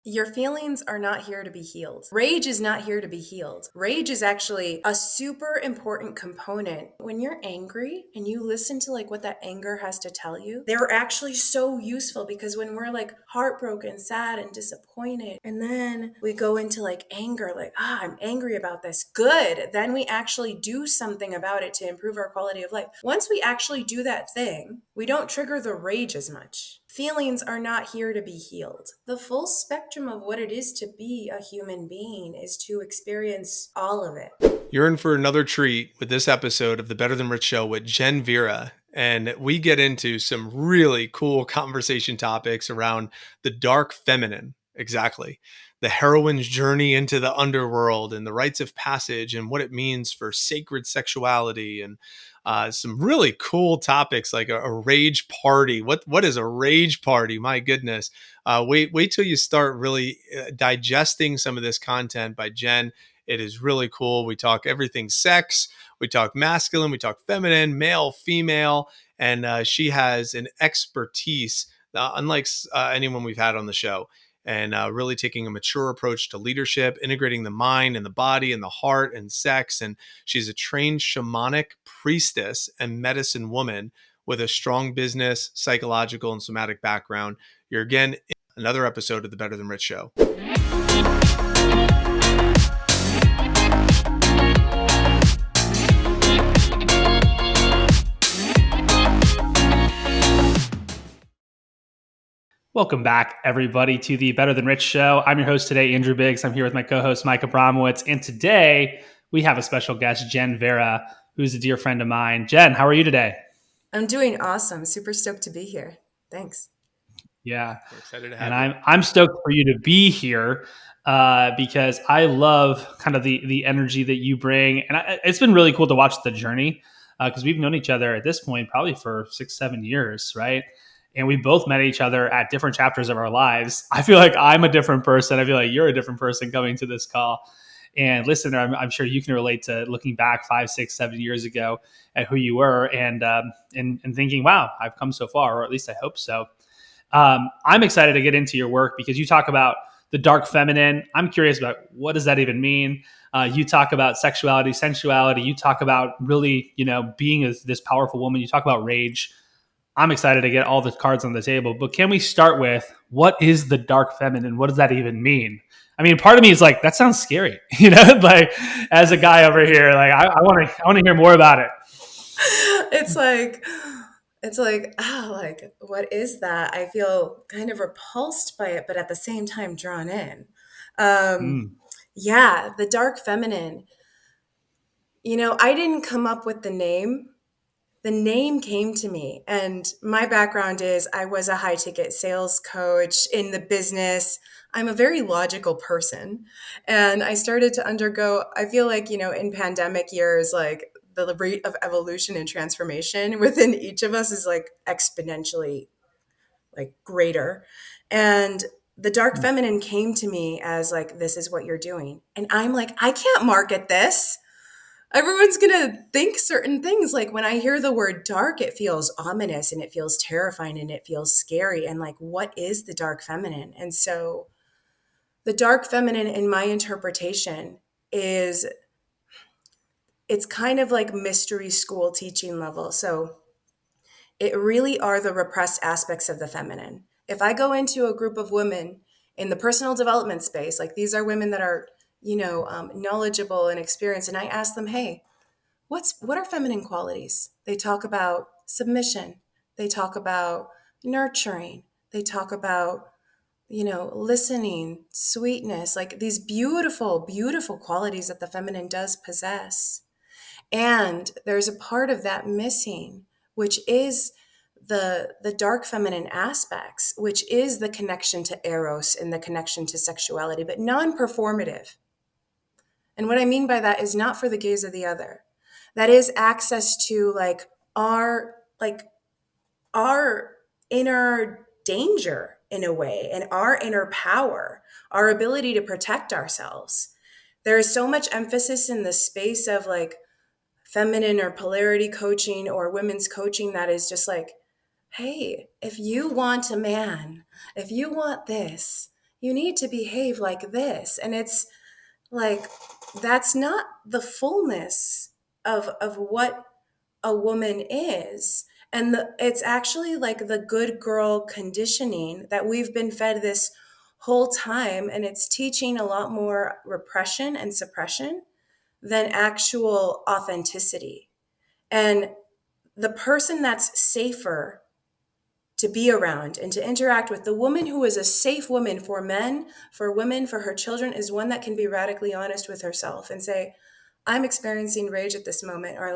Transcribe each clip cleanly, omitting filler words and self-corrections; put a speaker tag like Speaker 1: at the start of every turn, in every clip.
Speaker 1: Your feelings are not here to be healed. Rage is not here to be healed. Rage is actually a super important component. When you're angry and you listen to like what that anger has to tell you, they're actually so useful because when we're like heartbroken, sad, and disappointed, and then we go into like anger, like, I'm angry about this. Good. Then we actually do something about it to improve our quality of life. Once we actually do that thing, we don't trigger the rage as much. Feelings are not here to be healed. The full spectrum of what it is to be a human being is to experience all of it.
Speaker 2: You're in for another treat with this episode of the Better Than Rich Show with Jen Vera. And we get into some really cool conversation topics around the dark feminine. Exactly. The heroine's journey into the underworld and the rites of passage and what it means for sacred sexuality and some really cool topics like a rage party. What is a rage party? My goodness. Wait till you start really digesting some of this content by Jen. It is really cool. We talk everything sex, we talk masculine, we talk feminine, male, female, and she has an expertise unlike anyone we've had on the show. And really taking a mature approach to leadership, integrating the mind and the body and the heart and sex. And she's a trained shamanic priestess and medicine woman with a strong business, psychological, and somatic background. You're again in another episode of the Better Than Rich Show.
Speaker 3: Welcome back, everybody, to the Better Than Rich Show. I'm your host today, Andrew Biggs. I'm here with my co-host, Mike Abramowitz. And today, we have a special guest, Jen Vera, who's a dear friend of mine. Jen, how are you today?
Speaker 1: I'm doing awesome. Super stoked to be here. Thanks.
Speaker 3: Yeah.
Speaker 2: We're excited to have
Speaker 3: And
Speaker 2: you.
Speaker 3: I'm stoked for you to be here because I love kind of the energy that you bring. And it's been really cool to watch the journey because we've known each other at this point probably for 6-7 years, right? And we both met each other at different chapters of our lives. I feel like I'm a different person. I feel like you're a different person coming to this call. And listener, I'm sure you can relate to looking back 5, 6, 7 years ago at who you were and thinking, wow, I've come so far, or at least I hope so. I'm excited to get into your work because you talk about the dark feminine. I'm curious about what does that even mean? You talk about sexuality, sensuality. You talk about really, being this powerful woman. You talk about rage. I'm excited to get all the cards on the table. But can we start with what is the dark feminine? What does that even mean? I mean, part of me is like, that sounds scary, like as a guy over here, like I want to hear more about it.
Speaker 1: Like, what is that? I feel kind of repulsed by it, but at the same time drawn in. Um,
Speaker 3: Mm.
Speaker 1: yeah, the dark feminine. I didn't come up with the name. The name came to me, and my background is I was a high ticket sales coach in the business. I'm a very logical person, and I started to undergo, I feel like, in pandemic years, like the rate of evolution and transformation within each of us is like exponentially like greater. And the dark feminine came to me as like, this is what you're doing. And I'm like, I can't market this. Everyone's going to think certain things. Like when I hear the word dark, it feels ominous and it feels terrifying and it feels scary. And like, what is the dark feminine? And so the dark feminine, in my interpretation, is it's kind of like mystery school teaching level. So it really are the repressed aspects of the feminine. If I go into a group of women in the personal development space, like these are women that are, knowledgeable and experienced, and I ask them, hey, what are feminine qualities? They talk about submission. They talk about nurturing. They talk about, listening, sweetness, like these beautiful, beautiful qualities that the feminine does possess. And there's a part of that missing, which is the dark feminine aspects, which is the connection to eros and the connection to sexuality, but non-performative. And what I mean by that is not for the gaze of the other. That is access to our inner danger in a way, and our inner power, our ability to protect ourselves. There is so much emphasis in the space of like feminine or polarity coaching or women's coaching that is just like, hey, if you want a man, if you want this, you need to behave like this. And it's like, that's not the fullness of what a woman is. And it's actually like the good girl conditioning that we've been fed this whole time. And it's teaching a lot more repression and suppression than actual authenticity. And the person that's safer to be around and to interact with, the woman who is a safe woman for men, for women, for her children, is one that can be radically honest with herself and say, I'm experiencing rage at this moment, or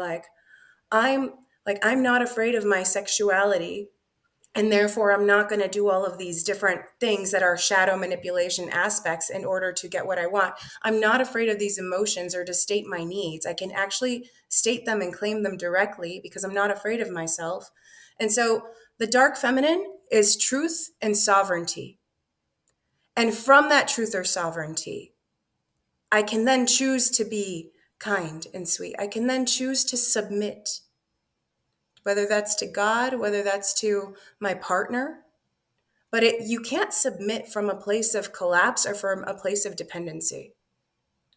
Speaker 1: I'm I'm not afraid of my sexuality, and therefore I'm not going to do all of these different things that are shadow manipulation aspects in order to get what I want. I'm not afraid of these emotions or to state my needs. I can actually state them and claim them directly because I'm not afraid of myself. And so the dark feminine is truth and sovereignty. And from that truth or sovereignty, I can then choose to be kind and sweet. I can then choose to submit, whether that's to God, whether that's to my partner. But you can't submit from a place of collapse or from a place of dependency.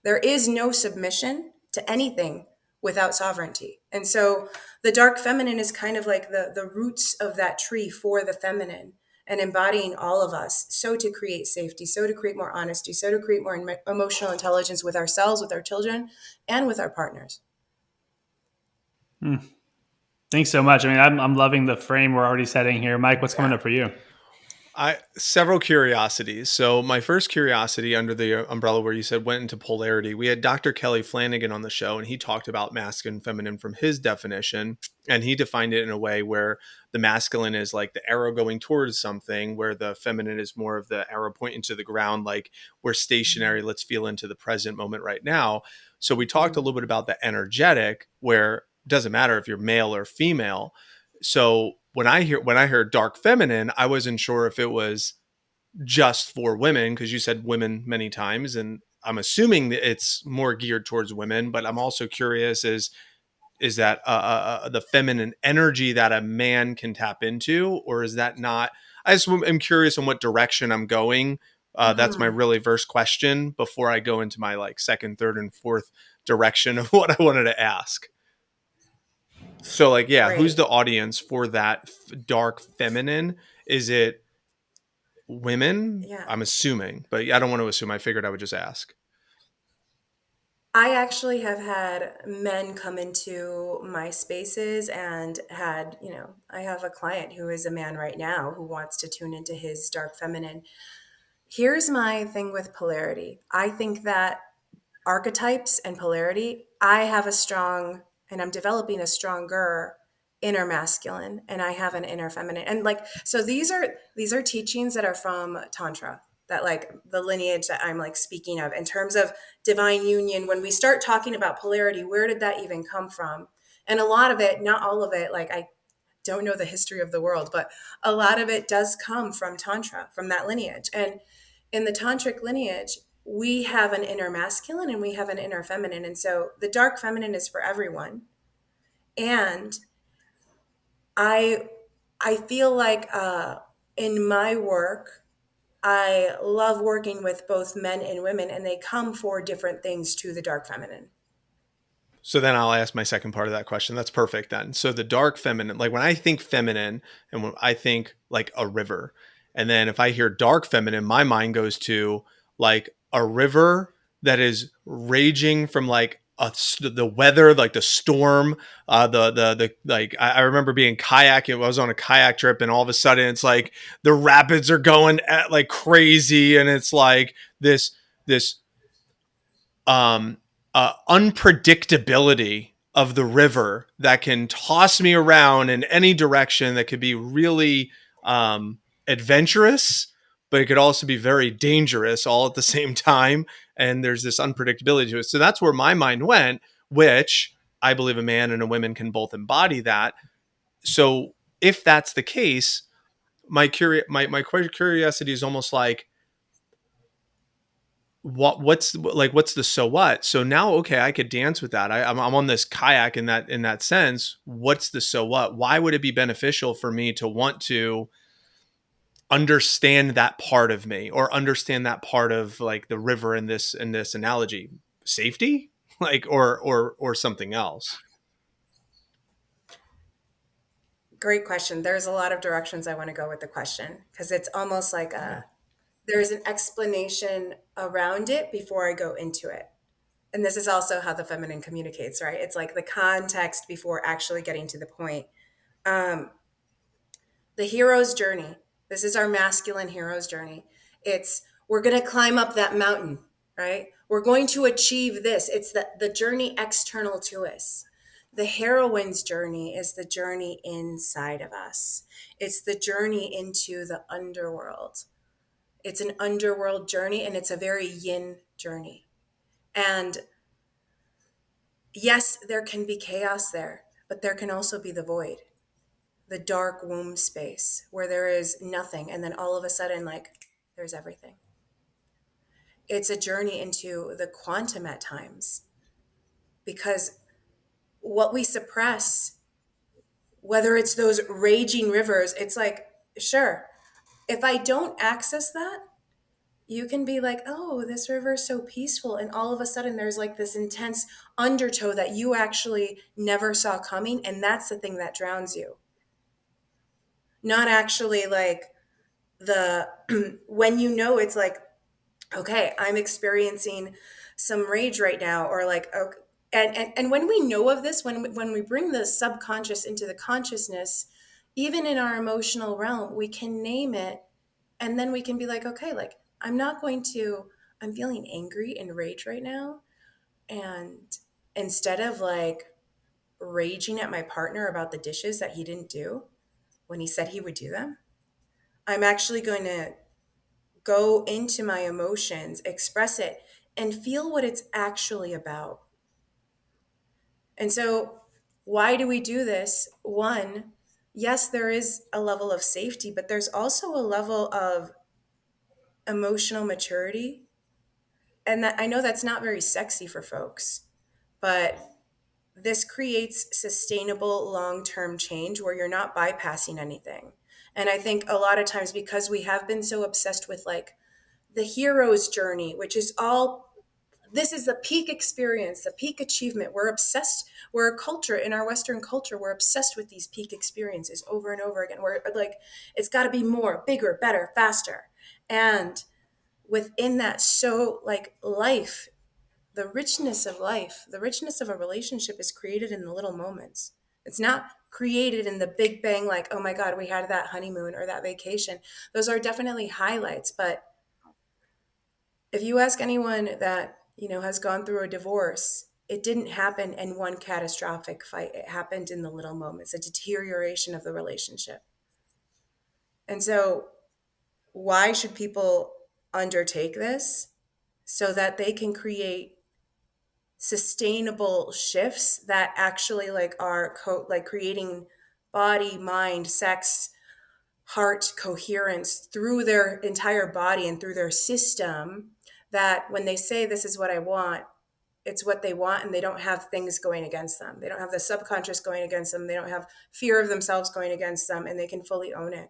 Speaker 1: There is no submission to anything without sovereignty. And so the dark feminine is kind of like the roots of that tree for the feminine and embodying all of us. So to create safety, so to create more honesty, so to create more emotional intelligence with ourselves, with our children, and with our partners.
Speaker 3: Thanks so much. I mean, I'm loving the frame we're already setting here. Mike, what's coming
Speaker 1: Yeah.
Speaker 3: up for you?
Speaker 2: I several curiosities. So my first curiosity under the umbrella where you said went into polarity, we had Dr. Kelly Flanagan on the show, and he talked about masculine and feminine from his definition, and he defined it in a way where the masculine is like the arrow going towards something, where the feminine is more of the arrow pointing to the ground, like we're stationary, let's feel into the present moment right now. So we talked a little bit about the energetic, where it doesn't matter if you're male or female. So when I heard dark feminine, I wasn't sure if it was just for women, because you said women many times, and I'm assuming that it's more geared towards women. But I'm also curious: is that the feminine energy that a man can tap into, or is that not? I just am curious on what direction I'm going. That's my
Speaker 1: Mm-hmm.
Speaker 2: really first question before I go into my like second, third, and fourth direction of what I wanted to ask. So, like, yeah, who's
Speaker 1: Great.
Speaker 2: the audience for that dark feminine? Is it women?
Speaker 1: Yeah.
Speaker 2: I'm assuming, but I don't want to assume. I figured I would just ask.
Speaker 1: I actually have had men come into my spaces and I have a client who is a man right now who wants to tune into his dark feminine. Here's my thing with polarity. I think that archetypes and polarity, I have a strong, and I'm developing a stronger inner masculine, and I have an inner feminine. And so these are teachings that are from Tantra, that like the lineage that I'm like speaking of in terms of divine union. When we start talking about polarity, where did that even come from? And a lot of it, not all of it, like I don't know the history of the world, but a lot of it does come from Tantra, from that lineage. And in the tantric lineage, we have an inner masculine and we have an inner feminine. And so the dark feminine is for everyone. And I I feel like in my work, I love working with both men and women, and they come for different things to the dark feminine.
Speaker 2: So then I'll ask my second part of that question. That's perfect then. So the dark feminine, like when I think feminine and when I think like a river, and then if I hear dark feminine, my mind goes to like a river that is raging from like the weather, like the storm, the like I remember being kayaking. I was on a kayak trip, and all of a sudden it's like the rapids are going at like crazy, and it's like this um, unpredictability of the river that can toss me around in any direction, that could be really adventurous, but it could also be very dangerous all at the same time. And there's this unpredictability to it. So that's where my mind went, which I believe a man and a woman can both embody that. So if that's the case, my curiosity is almost like, what's the so what? So now, okay, I could dance with that. I'm on this kayak in that sense. What's the so what? Why would it be beneficial for me to want to understand that part of me, or understand that part of like the river in this analogy? Safety, like, or something else?
Speaker 1: Great question. There's a lot of directions I want to go with the question because it's almost like
Speaker 2: Yeah.
Speaker 1: there's an explanation around it before I go into it. And this is also how the feminine communicates, right? It's like the context before actually getting to the point. Um, the hero's journey. This is our masculine hero's journey. It's we're going to climb up that mountain, right? We're going to achieve this. It's the journey external to us. The heroine's journey is the journey inside of us. It's the journey into the underworld. It's an underworld journey, and it's a very yin journey. And yes, there can be chaos there, but there can also be the void, the dark womb space where there is nothing. And then all of a sudden, like, there's everything. It's a journey into the quantum at times because what we suppress, whether it's those raging rivers, it's like, sure, if I don't access that, you can be like, oh, this river is so peaceful. And all of a sudden, there's like this intense undertow that you actually never saw coming. And that's the thing that drowns you. Not actually like the, when you know it's like, okay, I'm experiencing some rage right now, or like, okay. And when we know of this, when we bring the subconscious into the consciousness, even in our emotional realm, we can name it, and then we can be like, okay, like I'm feeling angry and rage right now, and instead of like raging at my partner about the dishes that he didn't do when he said he would do them, I'm actually going to go into my emotions, express it, and feel what it's actually about. And so, why do we do this? One, yes, there is a level of safety, but there's also a level of emotional maturity. And that I know that's not very sexy for folks, but this creates sustainable long term change where you're not bypassing anything. And I think a lot of times because we have been so obsessed with like the hero's journey, which is all this is the peak experience, the peak achievement. We're obsessed. We're a culture in our Western culture. We're obsessed with these peak experiences over and over again. We're like, it's got to be more, bigger, better, faster. And within that, so like life, the richness of a relationship is created in the little moments. It's not created in the big bang, like, oh my God, we had that honeymoon or that vacation. Those are definitely highlights, but if you ask anyone that, has gone through a divorce, it didn't happen in one catastrophic fight. It happened in the little moments, a deterioration of the relationship. And so, why should people undertake this? So that they can create sustainable shifts that actually like are like creating body, mind, sex, heart coherence through their entire body and through their system, that when they say this is what I want, it's what they want, and they don't have things going against them. They don't have the subconscious going against them. They don't have fear of themselves going against them, and they can fully own it.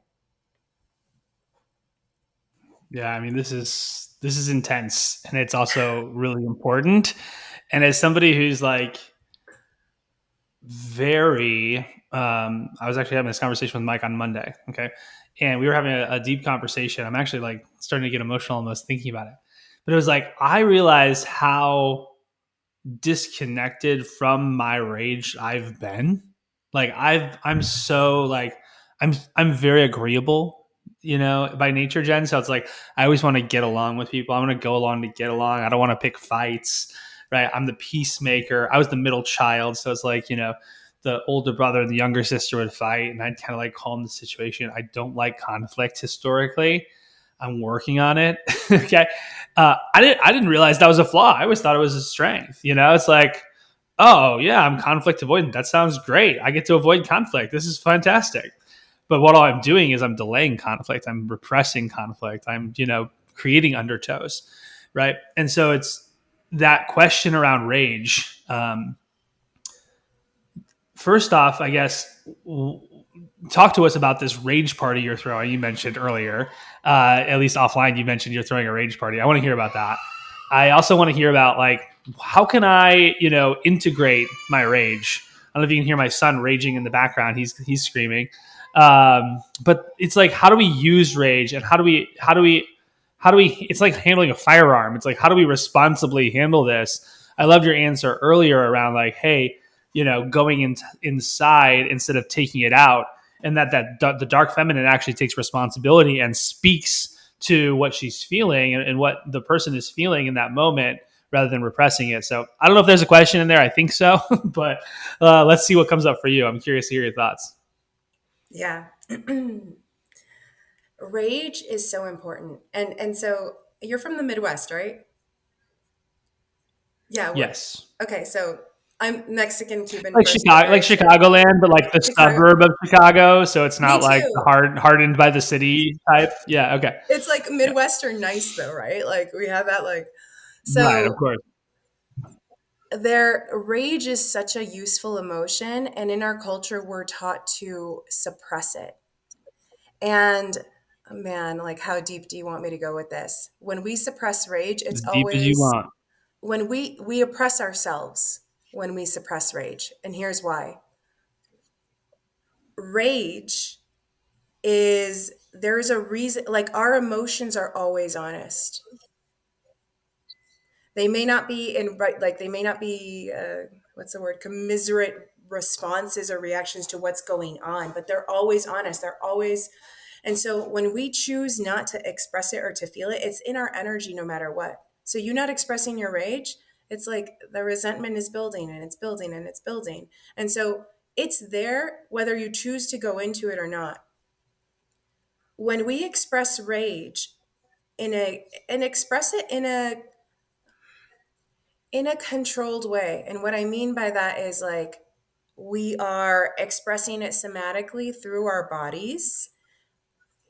Speaker 3: Yeah, I mean, this is intense, and it's also really important. And as somebody who's like very, I was actually having this conversation with Mike on Monday. Okay, and we were having a deep conversation. I'm actually like starting to get emotional almost thinking about it. But it was like I realized how disconnected from my rage I've been. Like I'm so like I'm very agreeable, by nature, Jen. So it's like I always want to get along with people. I want to go along to get along. I don't want to pick fights, right? I'm the peacemaker. I was the middle child, so it's like, the older brother and the younger sister would fight, and I'd kind of like calm the situation. I don't like conflict historically. I'm working on it. Okay. I didn't realize that was a flaw. I always thought it was a strength. It's like, oh yeah, I'm conflict avoidant. That sounds great. I get to avoid conflict. This is fantastic. But what all I'm doing is I'm delaying conflict. I'm repressing conflict. I'm, creating undertows. Right. And so it's that question around rage. First off, I guess talk to us about this rage party you're throwing. You mentioned earlier, at least offline, you mentioned you're throwing a rage party. I want to hear about that. I also want to hear about like, how can I, integrate my rage? I don't know if you can hear my son raging in the background. He's screaming. But it's like, how do we use rage, and how do we, it's like handling a firearm. It's like, how do we responsibly handle this? I loved your answer earlier around like, hey, going inside instead of taking it out, and that the dark feminine actually takes responsibility and speaks to what she's feeling, and what the person is feeling in that moment, rather than repressing it. So I don't know if there's a question in there. I think so, but let's see what comes up for you. I'm curious to hear your thoughts.
Speaker 1: Yeah. Rage is so important. And so you're from the Midwest, right? Yeah, we're
Speaker 3: Yes.
Speaker 1: okay, so I'm Mexican Cuban
Speaker 3: Like
Speaker 1: first, but
Speaker 3: Chicago, like
Speaker 1: very sure.
Speaker 3: Chicagoland, but like the
Speaker 1: Chicago.
Speaker 3: suburb of Chicago, so it's
Speaker 1: Me
Speaker 3: not like the
Speaker 1: too.
Speaker 3: hardened by the city type. Yeah. Okay.
Speaker 1: It's like
Speaker 3: Yeah.
Speaker 1: Midwestern nice though, right? Like we have that like
Speaker 3: Right. Of
Speaker 1: so
Speaker 3: course.
Speaker 1: their rage is such a useful emotion, and in our culture we're taught to suppress it. And man, like how deep do you want me to go with this? When we suppress rage,
Speaker 3: As
Speaker 1: it's
Speaker 3: deep as you
Speaker 1: always
Speaker 3: want.
Speaker 1: when we oppress ourselves when we suppress rage. And here's why. Rage is there's a reason, like our emotions are always honest. They may not be in right, like they may not be what's the word, commiserate responses or reactions to what's going on, but they're always honest. They're always, and so when we choose not to express it or to feel it, it's in our energy no matter what. So you not expressing your rage, it's like the resentment is building and it's building and it's building. And so it's there whether you choose to go into it or not. When we express rage in a and express it in a controlled way. And what I mean by that is like we are expressing it somatically through our bodies.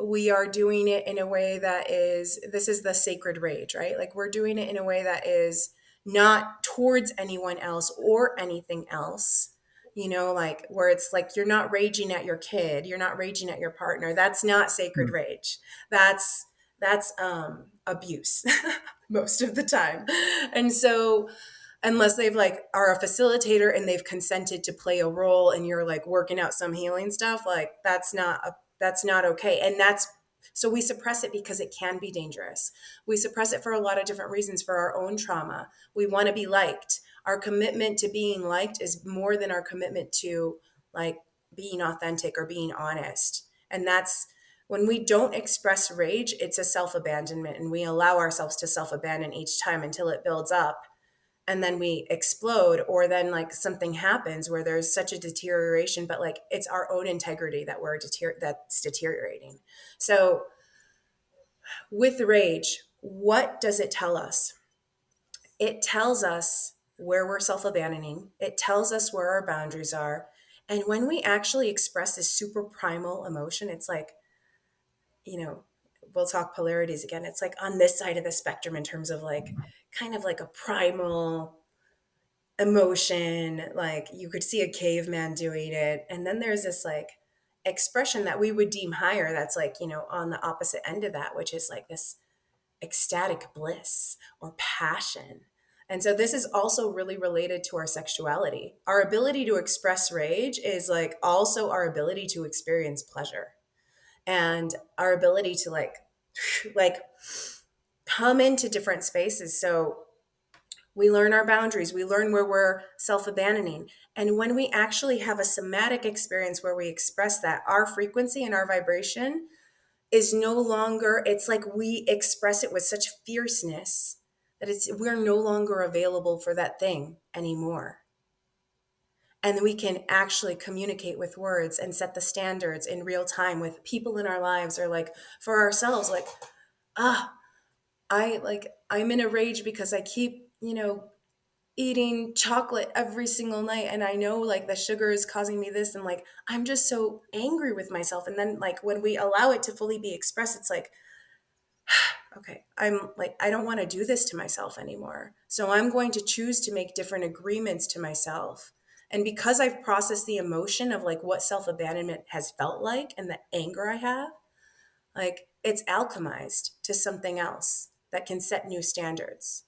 Speaker 1: We are doing it in a way that is, this is the sacred rage, right? Like we're doing it in a way that is not towards anyone else or anything else. Like where it's like you're not raging at your kid, you're not raging at your partner. That's not sacred
Speaker 3: Hmm.
Speaker 1: rage. That's abuse most of the time. And so unless they've like are a facilitator and they've consented to play a role and you're like working out some healing stuff, like that's not okay. And that's so we suppress it because it can be dangerous. We suppress it for a lot of different reasons, for our own trauma. We want to be liked. Our commitment to being liked is more than our commitment to like being authentic or being honest. And that's when we don't express rage, it's a self-abandonment, and we allow ourselves to self-abandon each time until it builds up, and then we explode, or then like something happens where there's such a deterioration, but like it's our own integrity that that's deteriorating. So with rage, what does it tell us? It tells us where we're self-abandoning. It tells us where our boundaries are. And when we actually express this super primal emotion, it's like, you know we'll talk polarities again. It's like on this side of the spectrum in terms of like kind of like a primal emotion, like you could see a caveman doing it. And then there's this like expression that we would deem higher, that's like, on the opposite end of that, which is like this ecstatic bliss or passion. And so this is also really related to our sexuality. Our ability to express rage is like also our ability to experience pleasure, and our ability to like come into different spaces. So we learn our boundaries. We learn where we're self abandoning. And when we actually have a somatic experience where we express that, our frequency and our vibration is no longer, it's like we express it with such fierceness that we're no longer available for that thing anymore. And we can actually communicate with words and set the standards in real time with people in our lives, or like for ourselves, like, ah, I'm in a rage because I keep, eating chocolate every single night, and I know like the sugar is causing me this, and like I'm just so angry with myself. And then like when we allow it to fully be expressed, it's like, okay, I'm like, I don't want to do this to myself anymore, so I'm going to choose to make different agreements to myself And because I've processed the emotion of like what self-abandonment has felt like and the anger I have, like it's alchemized to something else that can set new standards.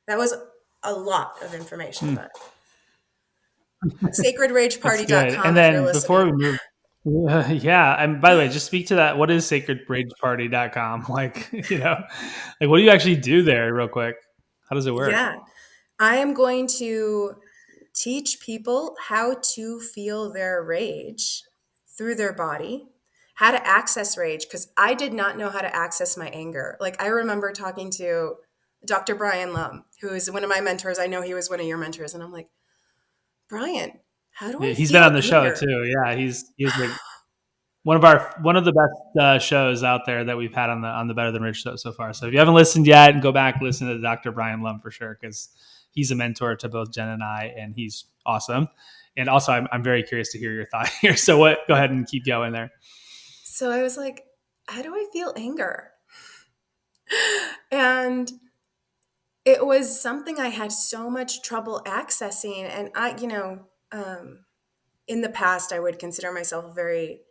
Speaker 1: That was a lot of information, but
Speaker 3: That's good. And
Speaker 1: sacredrageparty.com if you're
Speaker 3: then before
Speaker 1: listening.
Speaker 3: we move, yeah. And by the way, just speak to that. What is sacredrageparty.com? Like, like what do you actually do there, real quick? How does it work?
Speaker 1: Yeah. I am going to teach people how to feel their rage through their body, how to access rage, because I did not know how to access my anger. Like, I remember talking to Dr. Brian Lum, who is one of my mentors. I know he was one of your mentors. And I'm like, Brian, how do
Speaker 3: Yeah,
Speaker 1: I
Speaker 3: he's been
Speaker 1: feel
Speaker 3: on the show
Speaker 1: anger?
Speaker 3: too. Yeah, he's like one of the best shows out there that we've had on the Better Than Rich show so far. So if you haven't listened yet, go back listen to Dr. Brian Lum for sure, because he's a mentor to both Jen and I, and he's awesome. And also, I'm very curious to hear your thought here. So what? Go ahead and keep going there.
Speaker 1: So I was like, how do I feel anger? And it was something I had so much trouble accessing. And in the past, I would consider myself a very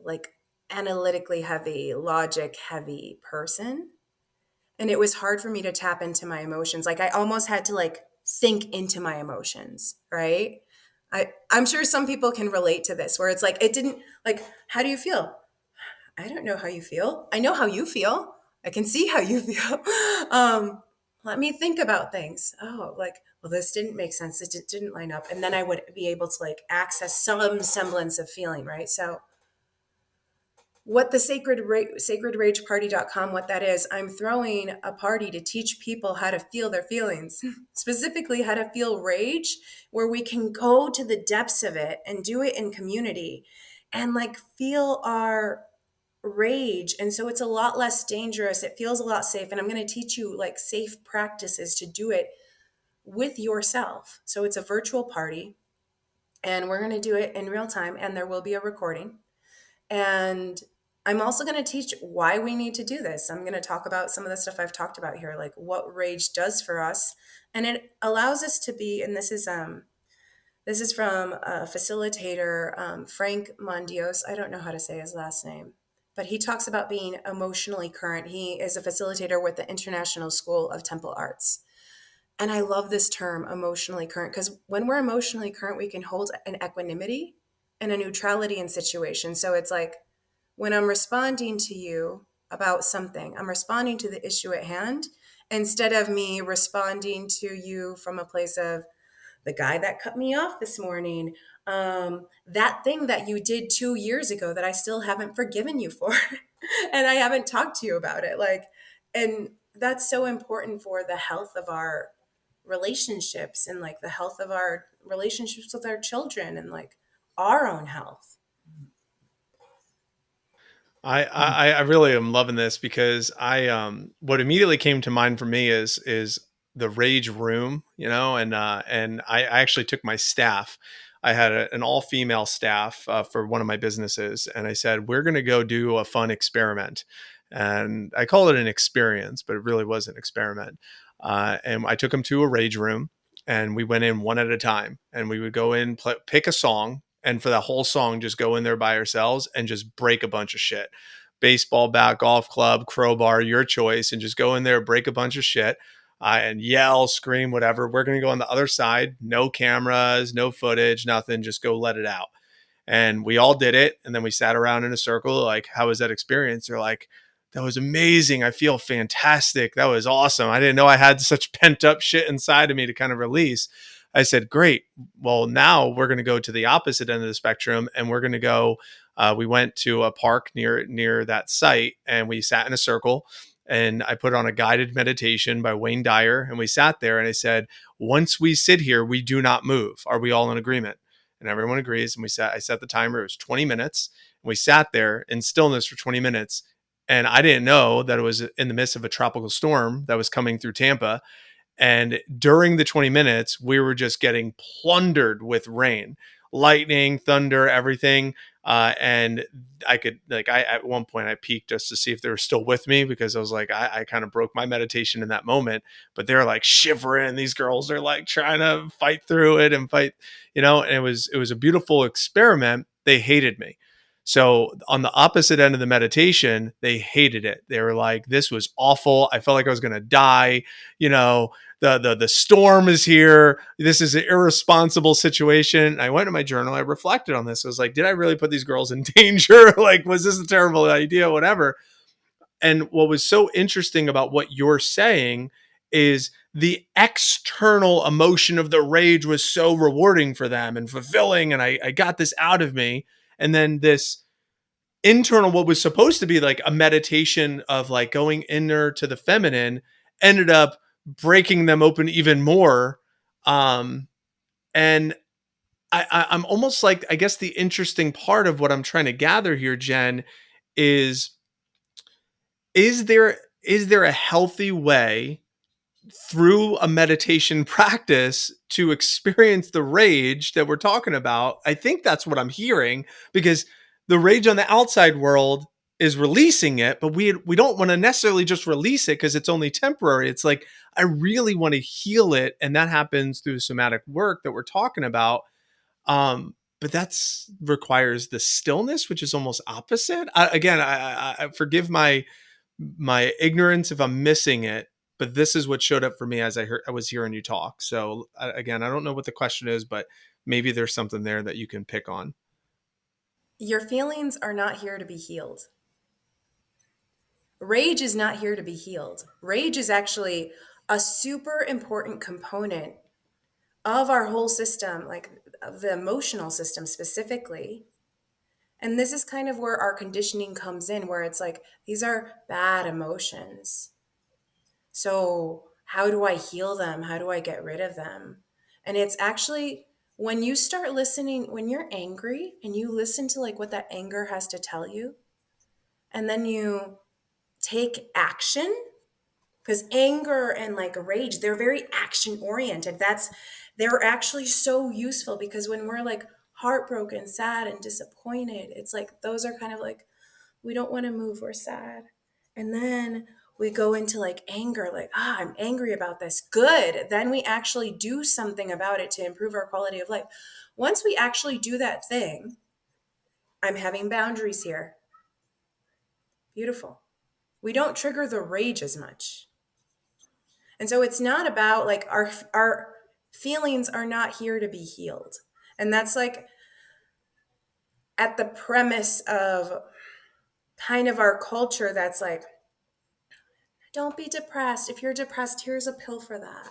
Speaker 1: like analytically heavy, logic heavy person. And it was hard for me to tap into my emotions. Like I almost had to like think into my emotions, right? I'm sure some people can relate to this where it's like, it didn't like, how do you feel? I don't know how you feel. I know how you feel. I can see how you feel. Let me think about things. Oh, like, well, this didn't make sense. It didn't line up. And then I would be able to like access some semblance of feeling, right? So what the sacredrageparty.com, what that is, I'm throwing a party to teach people how to feel their feelings, specifically how to feel rage, where we can go to the depths of it and do it in community and like feel our rage. And so it's a lot less dangerous. It feels a lot safe. And I'm going to teach you like safe practices to do it with yourself. So it's a virtual party and we're going to do it in real time and there will be a recording. And I'm also going to teach why we need to do this. I'm going to talk about some of the stuff I've talked about here, like what rage does for us. And it allows us to be, and this is from a facilitator, Frank Mondios. I don't know how to say his last name, but he talks about being emotionally current. He is a facilitator with the International School of Temple Arts. And I love this term, emotionally current, because when we're emotionally current, we can hold an equanimity and a neutrality in situations. So it's like when I'm responding to you about something, I'm responding to the issue at hand instead of me responding to you from a place of, the guy that cut me off this morning, that thing that you did 2 years ago that I still haven't forgiven you for, and I haven't talked to you about it. Like, and that's so important for the health of our relationships and like the health of our relationships with our children and like our own health.
Speaker 2: I really am loving this because what immediately came to mind for me is the rage room, and I actually took my staff. I had an all female staff for one of my businesses, and I said we're going to go do a fun experiment, and I call it an experience, but it really was an experiment. And I took them to a rage room, and we went in one at a time, and we would go in, pick a song, and for that whole song, just go in there by ourselves and just break a bunch of shit. Baseball bat, golf club, crowbar, your choice, and just go in there, break a bunch of shit, and yell, scream, whatever. We're going to go on the other side. No cameras, no footage, nothing. Just go let it out. And we all did it. And then we sat around in a circle, like, how was that experience? They're like, that was amazing. I feel fantastic. That was awesome. I didn't know I had such pent up shit inside of me to kind of release. I said, great. Well, now we're going to go to the opposite end of the spectrum and we're going to go. We went to a park near that site and we sat in a circle and I put on a guided meditation by Wayne Dyer. And we sat there and I said, once we sit here, we do not move. Are we all in agreement? And everyone agrees. And I set the timer. It was 20 minutes. And we sat there in stillness for 20 minutes. And I didn't know that it was in the midst of a tropical storm that was coming through Tampa. And during the 20 minutes, we were just getting plundered with rain. lightning, thunder, everything. And I could at one point I peeked just to see if they were still with me, because I was like, I kind of broke my meditation in that moment, but they're like shivering. These girls are like trying to fight through it and fight, and it was a beautiful experiment. They hated me. So on the opposite end of the meditation, they hated it. They were like, this was awful. I felt like I was going to die. You know, the storm is here. This is an irresponsible situation. I went to my journal. I reflected on this. I was like, did I really put these girls in danger? Like, was this a terrible idea? Whatever. And what was so interesting about what you're saying is the external emotion of the rage was so rewarding for them and fulfilling. And I got this out of me. And then this internal, what was supposed to be like a meditation of like going inner to the feminine, ended up breaking them open even more. And I'm almost like, I guess the interesting part of what I'm trying to gather here, Jen, is is there is there a healthy way through a meditation practice to experience the rage that we're talking about? I think that's what I'm hearing, because the rage on the outside world is releasing it, but we don't want to necessarily just release it because it's only temporary. It's like, I really want to heal it, and that happens through the somatic work that we're talking about. But that's requires the stillness, which is almost opposite. I forgive my ignorance if I'm missing it, but this is what showed up for me as I was hearing you talk. So again, I don't know what the question is, but maybe there's something there that you can pick on.
Speaker 1: Your feelings are not here to be healed. Rage is not here to be healed. Rage is actually a super important component of our whole system, like of the emotional system specifically. And this is kind of where our conditioning comes in, where it's like, these are bad emotions. So, how do I heal them? How do I get rid of them? And it's actually when you start listening, when you're angry and you listen to like what that anger has to tell you, and then you take action, because anger and like rage, they're very action oriented. They're actually so useful, because when we're like heartbroken, sad, and disappointed, it's like those are kind of like, we don't want to move, we're sad. And then we go into like anger, like, I'm angry about this. Good. Then we actually do something about it to improve our quality of life. Once we actually do that thing, I'm having boundaries here. Beautiful. We don't trigger the rage as much. And so it's not about like our feelings are not here to be healed. And that's like at the premise of kind of our culture that's like, don't be depressed. If you're depressed, here's a pill for that.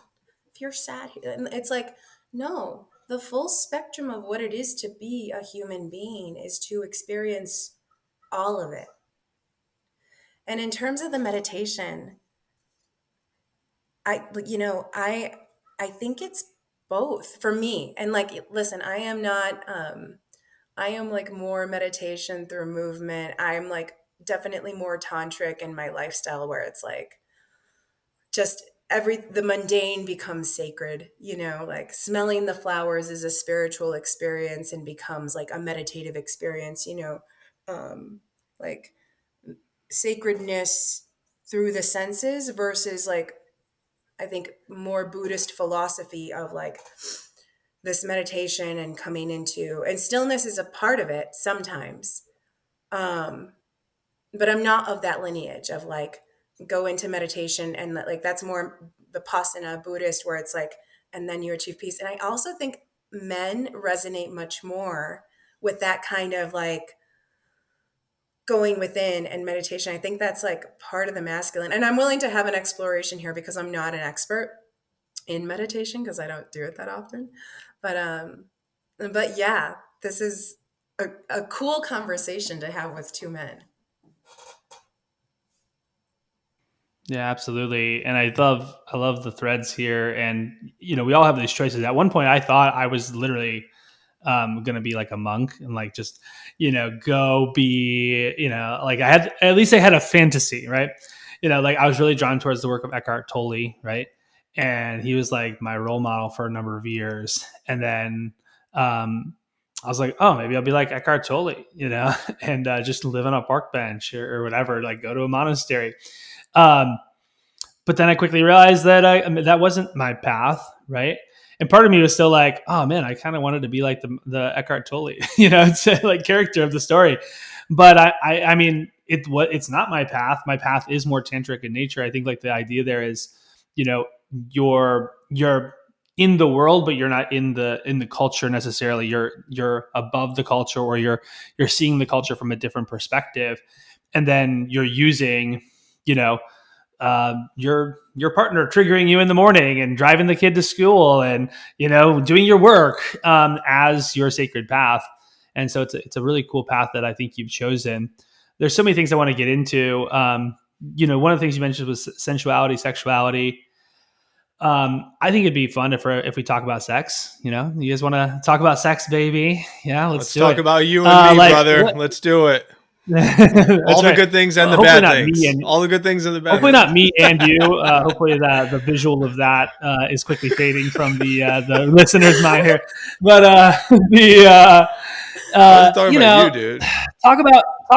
Speaker 1: If you're sad, and it's like, no, the full spectrum of what it is to be a human being is to experience all of it. And in terms of the meditation, I think it's both for me. And like, listen, I am not I am like more meditation through movement. I'm like definitely more tantric in my lifestyle, where it's like just the mundane becomes sacred, like smelling the flowers is a spiritual experience and becomes like a meditative experience, like sacredness through the senses versus like, I think more Buddhist philosophy of like this meditation and coming into, and stillness is a part of it sometimes. Um, but I'm not of that lineage of like go into meditation and like that's more Vipassana Buddhist, where it's like, and then you achieve peace. And I also think men resonate much more with that kind of like going within and meditation. I think that's like part of the masculine. And I'm willing to have an exploration here because I'm not an expert in meditation because I don't do it that often. But yeah, this is a cool conversation to have with two men.
Speaker 3: Yeah, absolutely. And I love the threads here. And, we all have these choices. At one point, I thought I was literally going to be like a monk and like just, go be, like I had a fantasy, right? Like I was really drawn towards the work of Eckhart Tolle, right? And he was like my role model for a number of years. And then, I was like, oh, maybe I'll be like Eckhart Tolle, and just live on a park bench or whatever, like go to a monastery. Um, but then I quickly realized that that wasn't my path, right? And part of me was still like, oh man, I kind of wanted to be like the Eckhart Tolle, it's like character of the story. But I mean, it's not my path. My path is more tantric in nature. I think like the idea there is, you know, you're in the world, but you're not in the culture necessarily. You're above the culture, or you're seeing the culture from a different perspective, and then you're using, you know, your partner triggering you in the morning and driving the kid to school and doing your work as your sacred path. And so it's a really cool path that I think you've chosen. There's so many things I want to get into. One of the things you mentioned was sensuality, sexuality. I think it'd be fun if we talk about sex. You guys want to talk about sex, baby? Yeah, let's do
Speaker 2: talk
Speaker 3: it.
Speaker 2: about you and me, brother. Let's do it. All the good things and the
Speaker 3: Hopefully
Speaker 2: bad
Speaker 3: not
Speaker 2: things.
Speaker 3: me and
Speaker 2: All the good things and the bad
Speaker 3: hopefully
Speaker 2: things.
Speaker 3: not me and you. Hopefully the visual of that is quickly fading from the listener's mind here. But the
Speaker 2: I was talking about you, dude.
Speaker 3: talk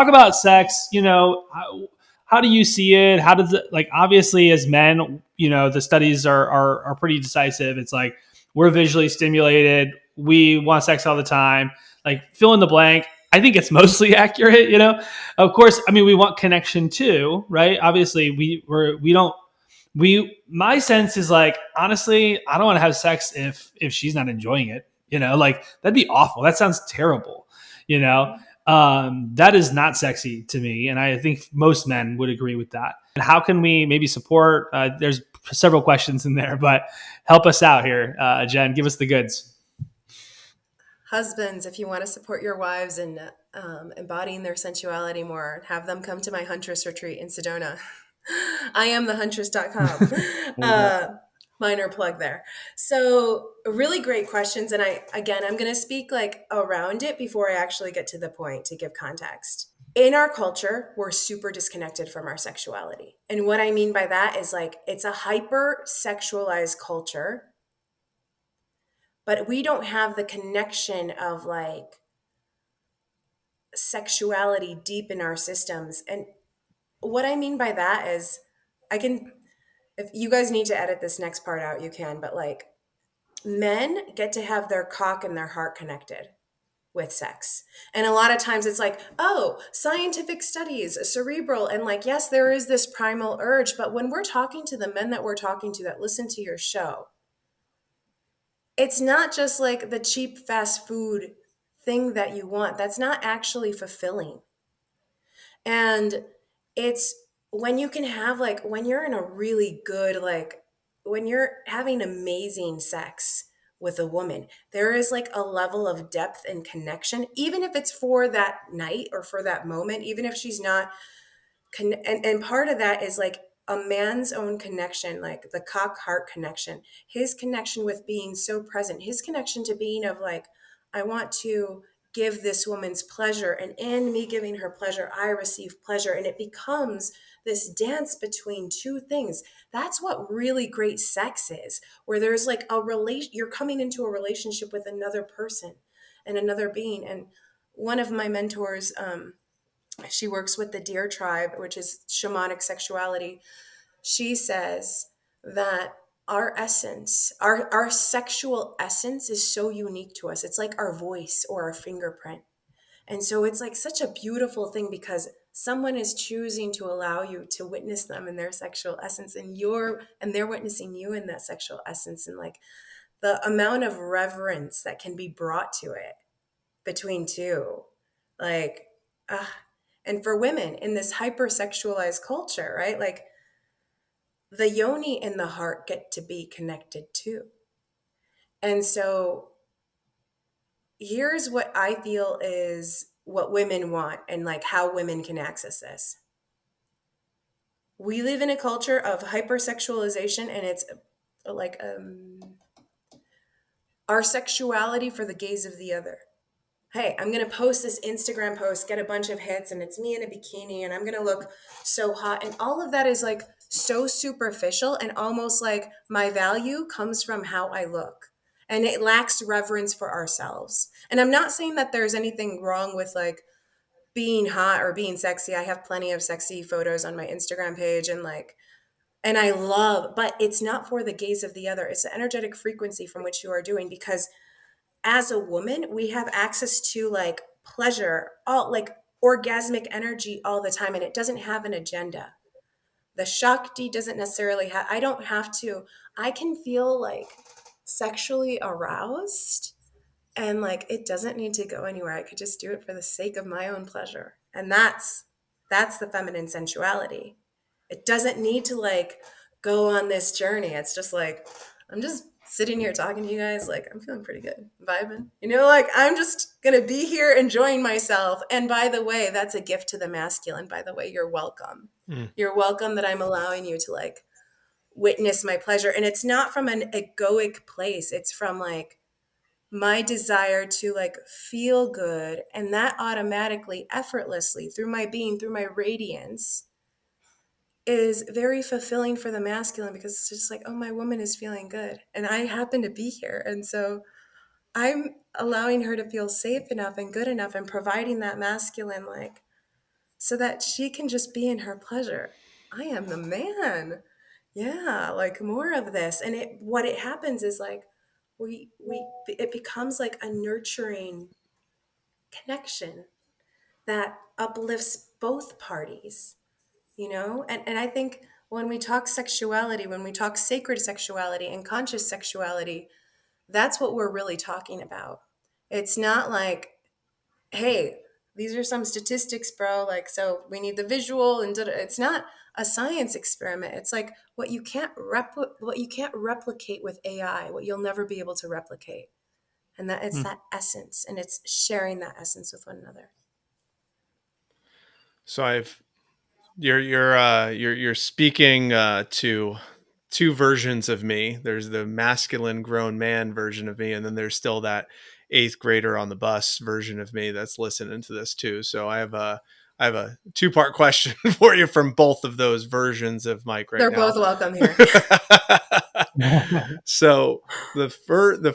Speaker 3: about sex. How do you see it? How does it, like, obviously as men, the studies are pretty decisive. It's like we're visually stimulated. We want sex all the time. Like, fill in the blank. I think it's mostly accurate. Of course, I mean, we want connection too, right? Obviously, we don't. My sense is, like, honestly, I don't want to have sex if she's not enjoying it. Like, that'd be awful. That sounds terrible. That is not sexy to me, and I think most men would agree with that. And how can we maybe support? There's several questions in there, but help us out here, Jen. Give us the goods.
Speaker 1: Husbands, if you want to support your wives in embodying their sensuality more, have them come to my Huntress retreat in Sedona. I am thehuntress.com. Minor plug there. So really great questions. And I'm going to speak like around it before I actually get to the point to give context. In our culture, we're super disconnected from our sexuality. And what I mean by that is, like, it's a hyper-sexualized culture, but we don't have the connection of like sexuality deep in our systems. And what I mean by that is, if you guys need to edit this next part out, you can, but like, men get to have their cock and their heart connected with sex. And a lot of times it's like, oh, scientific studies, cerebral. And like, yes, there is this primal urge. But when we're talking to the men that we're talking to that listen to your show, it's not just like the cheap fast food thing that you want. That's not actually fulfilling. And it's when you can have, like, when you're in a really good, like, when you're having amazing sex with a woman, there is like a level of depth and connection, even if it's for that night or for that moment, even if she's not and part of that is like a man's own connection, like the cock heart connection, his connection with being so present, his connection to being of like, I want to give this woman's pleasure, and in me giving her pleasure, I receive pleasure, and it becomes this dance between two things. That's what really great sex is, where there's like a relation, you're coming into a relationship with another person and another being. And one of my mentors, she works with the Deer Tribe, which is shamanic sexuality. She says that our essence, our sexual essence is so unique to us. It's like our voice or our fingerprint. And so it's like such a beautiful thing, because someone is choosing to allow you to witness them in their sexual essence, and they're witnessing you in that sexual essence, and like the amount of reverence that can be brought to it between two. Like, and for women in this hyper-sexualized culture, right? Like, the yoni and the heart get to be connected too. And so here's what I feel is what women want, and like how women can access this. We live in a culture of hyper-sexualization, and it's like our sexuality for the gaze of the other. Hey, I'm going to post this Instagram post, get a bunch of hits, and it's me in a bikini, and I'm going to look so hot. And all of that is like so superficial, and almost like my value comes from how I look. and it lacks reverence for ourselves. And I'm not saying that there's anything wrong with like being hot or being sexy. I have plenty of sexy photos on my Instagram page, and like, and I love, but it's not for the gaze of the other. It's the energetic frequency from which you are doing, because as a woman, we have access to like pleasure, all like orgasmic energy all the time, and it doesn't have an agenda. The Shakti doesn't necessarily have, I don't have to, I can feel like sexually aroused, and like it doesn't need to go anywhere. I could just do it for the sake of my own pleasure. And that's the feminine sensuality. It doesn't need to like go on this journey. It's just like, I'm just sitting here talking to you guys, like I'm feeling pretty good, vibing. You know, like I'm just gonna be here enjoying myself. And by the way, that's a gift to the masculine. By the way, you're welcome.
Speaker 2: Mm.
Speaker 1: You're welcome that I'm allowing you to like witness my pleasure. And it's not from an egoic place. It's from like my desire to like feel good, and that automatically, effortlessly, through my being, through my radiance, is very fulfilling for the masculine, because it's just like, oh, my woman is feeling good and I happen to be here, and so I'm allowing her to feel safe enough and good enough, and providing that masculine, like, so that she can just be in her pleasure. I am the man. Yeah, like more of this. And it, what it happens is like we it becomes like a nurturing connection that uplifts both parties, you know? And I think when we talk sexuality, when we talk sacred sexuality and conscious sexuality, that's what we're really talking about. It's not like, hey, these are some statistics, bro. Like, so we need the visual and it's not a science experiment. It's like what you can't replicate with AI, what you'll never be able to replicate. And that it's
Speaker 2: Mm.
Speaker 1: that essence, and it's sharing that essence with one another.
Speaker 2: So I've you're speaking to two versions of me. There's the masculine grown man version of me, and then there's still that eighth grader on the bus version of me that's listening to this too. So I have a two-part question for you from both of those versions of Mike right
Speaker 1: They're
Speaker 2: now.
Speaker 1: both welcome here.
Speaker 2: So the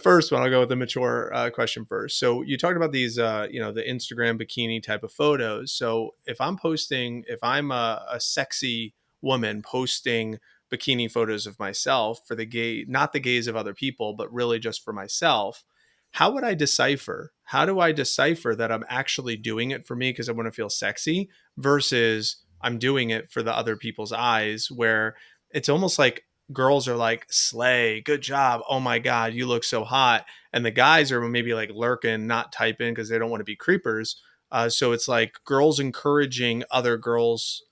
Speaker 2: first one, I'll go with the mature question first. So you talked about these, the Instagram bikini type of photos. So if I'm a sexy woman posting bikini photos of myself for the not the gaze of other people, but really just for myself, how would I decipher? How do I decipher that I'm actually doing it for me because I want to feel sexy versus I'm doing it for the other people's eyes, where it's almost like girls are like, slay, good job, oh my god, you look so hot, and the guys are maybe like lurking, not typing because they don't want to be creepers. So it's like girls encouraging other girls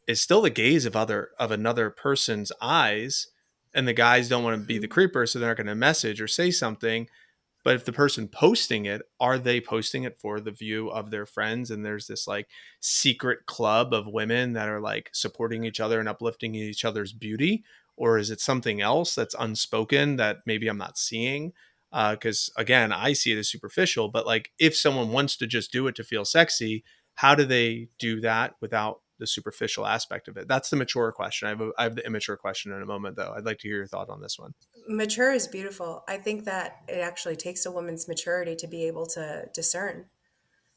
Speaker 2: is still the gaze of another person's eyes, and the guys don't want to be the creeper, so they're not going to message or say something. But if the person posting it, are they posting it for the view of their friends? And there's this like secret club of women that are like supporting each other and uplifting each other's beauty? Or is it something else that's unspoken that maybe I'm not seeing? Because again, I see it as superficial, but like if someone wants to just do it to feel sexy, how do they do that without the superficial aspect of it? That's the mature question. I have the immature question in a moment, though. I'd like to hear your thought on this one.
Speaker 1: Mature is beautiful. I think that it actually takes a woman's maturity to be able to discern,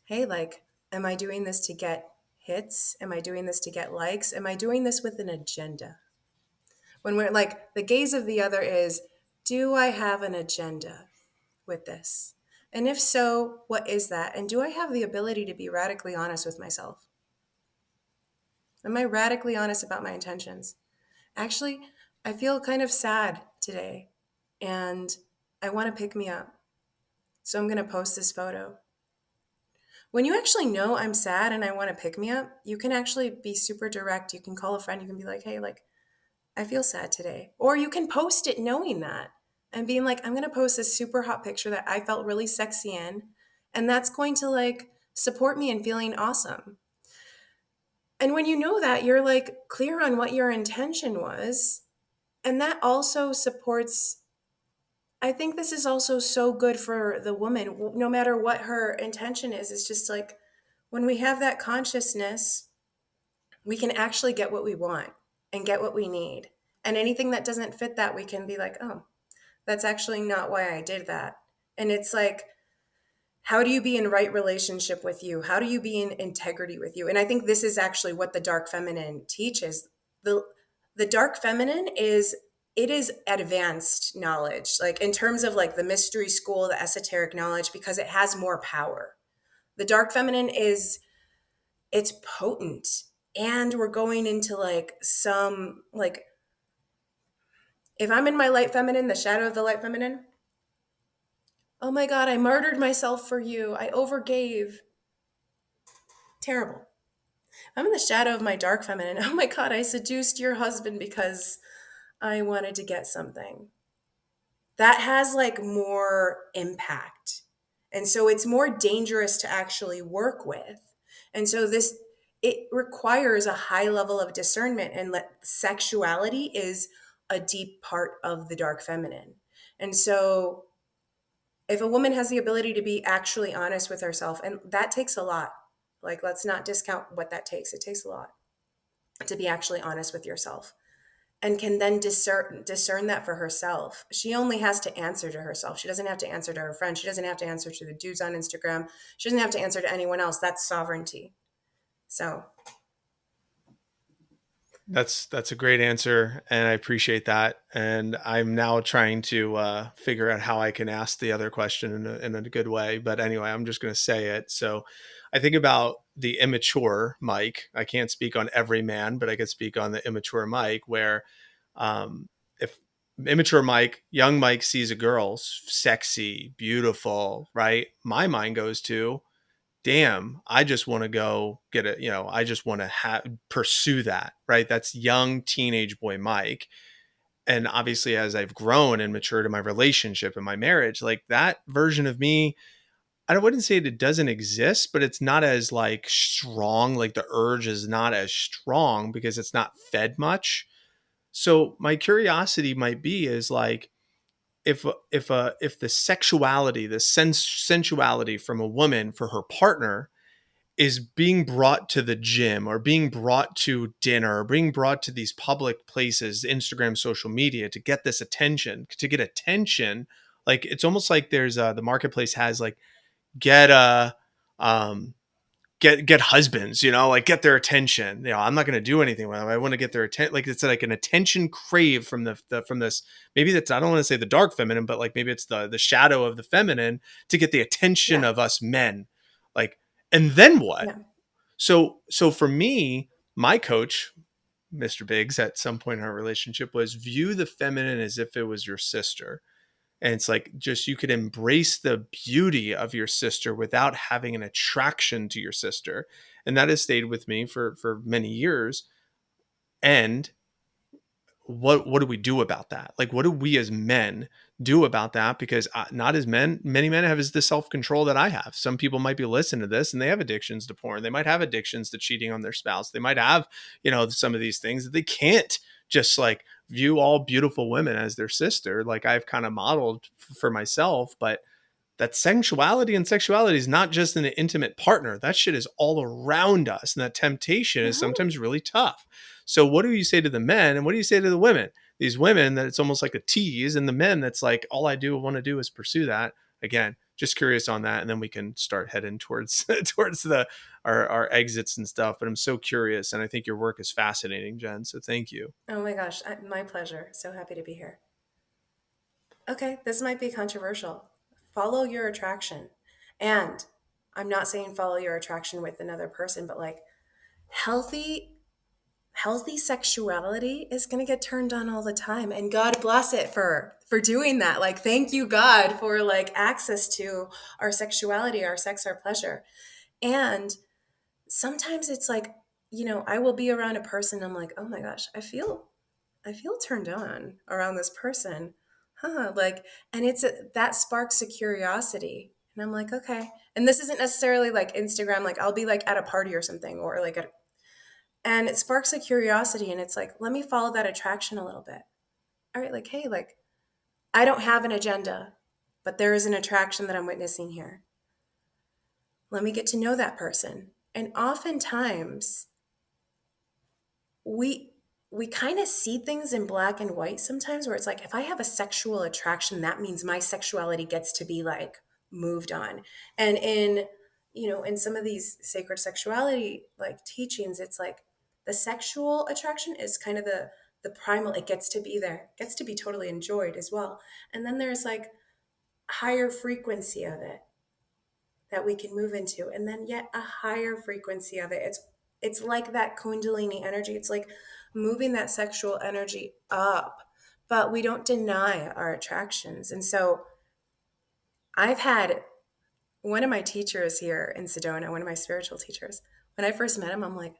Speaker 1: hey, like, am I doing this to get hits? Am I doing this to get likes? Am I doing this with an agenda? When we're like, the gaze of the other is, do I have an agenda with this? And if so, what is that? And do I have the ability to be radically honest with myself? Am I radically honest about my intentions? Actually, I feel kind of sad today, and I want to pick me up. So I'm going to post this photo. When you actually know I'm sad and I want to pick me up, you can actually be super direct. You can call a friend. You can be like, hey, like, I feel sad today. Or you can post it knowing that and being like, I'm going to post this super hot picture that I felt really sexy in. And that's going to like support me in feeling awesome. And when you know that, you're like clear on what your intention was. And that also supports, I think this is also so good for the woman, no matter what her intention is. It's just like when we have that consciousness, we can actually get what we want and get what we need. And anything that doesn't fit that, we can be like, oh, That's actually not why I did that. And it's like, how do you be in right relationship with you? How do you be in integrity with you? And I think this is actually what the dark feminine teaches. The the dark feminine is, it is advanced knowledge, like in terms of like the mystery school, the esoteric knowledge, because it has more power. The dark feminine is, it's potent. And we're going into like some like, if I'm in my light feminine, the shadow of the light feminine, oh my God, I murdered myself for you. I overgave. Terrible. I'm in the shadow of my dark feminine. Oh my God, I seduced your husband because I wanted to get something. That has like more impact. And so it's more dangerous to actually work with. And so this, it requires a high level of discernment, and sexuality is a deep part of the dark feminine. And so if a woman has the ability to be actually honest with herself, and that takes a lot, like let's not discount what that takes. It takes a lot to be actually honest with yourself, and can then discern that for herself. She only has to answer to herself. She doesn't have to answer to her friends. She doesn't have to answer to the dudes on Instagram. She doesn't have to answer to anyone else. That's sovereignty. So
Speaker 2: That's a great answer, and I appreciate that. And I'm now trying to figure out how I can ask the other question in a good way. But anyway, I'm just going to say it. So I think about the immature Mike. I can't speak on every man, but I could speak on the immature Mike, where if immature Mike, young Mike sees a girl, sexy, beautiful, right? My mind goes to, damn, I just want to go get it. I just want to pursue that. Right. That's young teenage boy Mike. And obviously, as I've grown and matured in my relationship and my marriage, like that version of me, I wouldn't say it doesn't exist, but it's not as like strong. Like the urge is not as strong because it's not fed much. So my curiosity might be is like, if the sexuality, the sensuality from a woman for her partner is being brought to the gym or being brought to dinner or being brought to these public places, Instagram, social media, to get this attention, to get attention. Like it's almost like there's the marketplace has like, get a um get husbands, like get their attention. I'm not going to do anything with them. I want to get their attention. Like it's like an attention crave from from this. Maybe that's, I don't want to say the dark feminine, but like maybe it's the shadow of the feminine to get the attention
Speaker 1: yeah,
Speaker 2: of us men. Like, and then what?
Speaker 1: yeah.
Speaker 2: So for me, my coach, Mr. Biggs, at some point in our relationship was view the feminine as if it was your sister. And it's like, just you could embrace the beauty of your sister without having an attraction to your sister. And that has stayed with me for many years. And what do we do about that? Like, what do we as men do about that? Because not as men, many men have is the self-control that I have. Some people might be listening to this and they have addictions to porn. They might have addictions to cheating on their spouse. They might have, some of these things that they can't just like view all beautiful women as their sister. Like I've kind of modeled for myself, but that sensuality and sexuality is not just an intimate partner. That shit is all around us. And that temptation is
Speaker 1: Mhm.
Speaker 2: sometimes really tough. So what do you say to the men and what do you say to the women? These women that it's almost like a tease, and the men that's like, all I do want to do is pursue that. Again, just curious on that. And then we can start heading towards towards our exits and stuff. But I'm so curious. And I think your work is fascinating, Jen. So thank you.
Speaker 1: Oh my gosh, my pleasure. So happy to be here. Okay, this might be controversial. Follow your attraction. And I'm not saying follow your attraction with another person, but like healthy healthy sexuality is going to get turned on all the time, and God bless it for doing that. Like thank you God for like access to our sexuality, our sex, our pleasure. And sometimes it's like, I will be around a person, I'm like, oh my gosh, I feel turned on around this person. Huh, like, and that sparks a curiosity. And I'm like, okay. And this isn't necessarily like Instagram, like I'll be like at a party or something, or like and it sparks a curiosity, and it's like, let me follow that attraction a little bit. All right, like, hey, like I don't have an agenda, but there is an attraction that I'm witnessing here. Let me get to know that person. And oftentimes we we kind of see things in black and white sometimes, where it's like, if I have a sexual attraction, that means my sexuality gets to be like moved on. And in, in some of these sacred sexuality like teachings, it's like the sexual attraction is kind of the primal, it gets to be there, gets to be totally enjoyed as well. And then there's like higher frequency of it that we can move into, and then yet a higher frequency of it. It's like that kundalini energy. It's like moving that sexual energy up, but we don't deny our attractions. And so I've had one of my teachers here in Sedona, one of my spiritual teachers, when I first met him, I'm like,